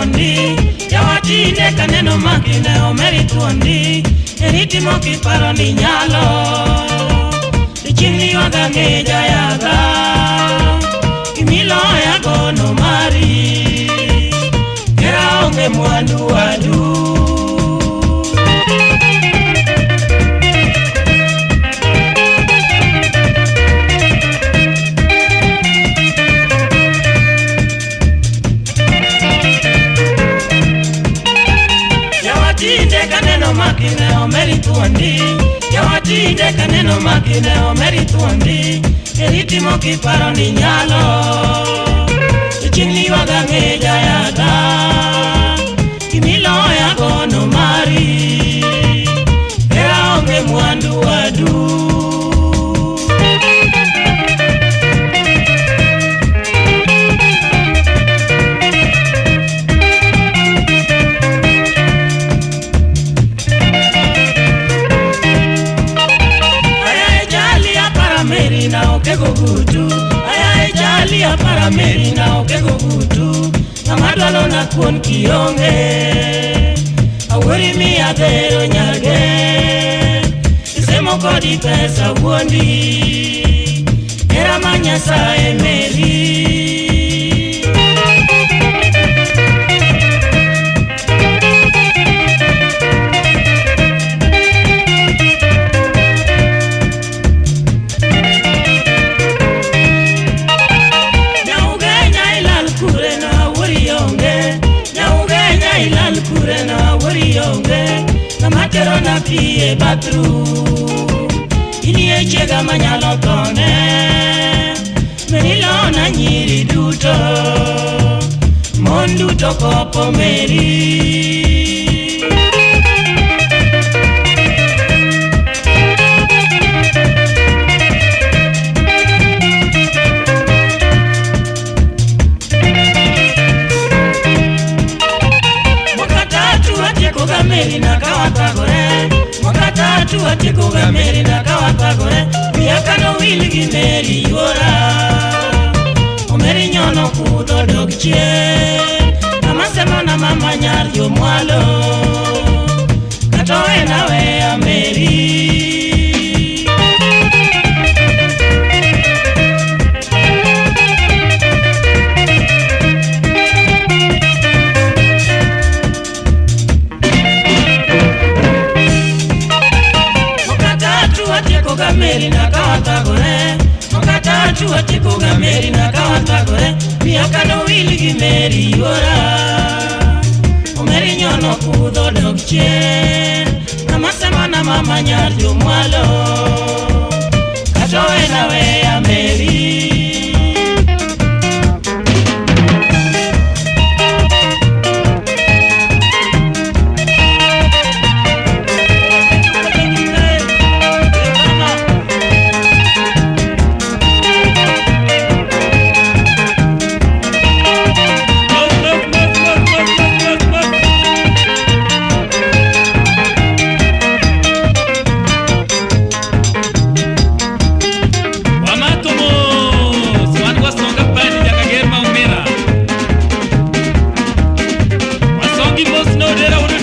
tuondi jawatinde kaneno makine omeri tuondi eritimo kiparo ni nyalo ichini waga ngeja yaga kimilo yago no mari kera onge mwandu wadu makine omeri tuondi jawatinde kaneno makine omeri tuondi eritimo kiparo ni nyalo ichini waga ngeja yaga kimilo yago no mari era onge mwandu wadu Aya jali para meri na okego gutu Namadwalo na kuon kionge Awuri mi adhero nyage Isemo kodi pesa wuondi Era manyasa emeri Namatero na pie batru Ini echega manyalo tone Menilo na nyiri duto Mon duto kopo meri Meri na kawatagore Mwakatatu atikuga meri na kawatagore Miaka no wili gi meri yuora Omeri nyono kudo dokchie Namasema na mama nyar yo mwalo Katowe na wea meri Meri na kawatagore Mwakatatu atikuga meri na kawatagore Miaka no wili gi meri yuora Omeri nyono kudho dokchien Namasema na mama nyar jo mwalo Katowe na wea meri No,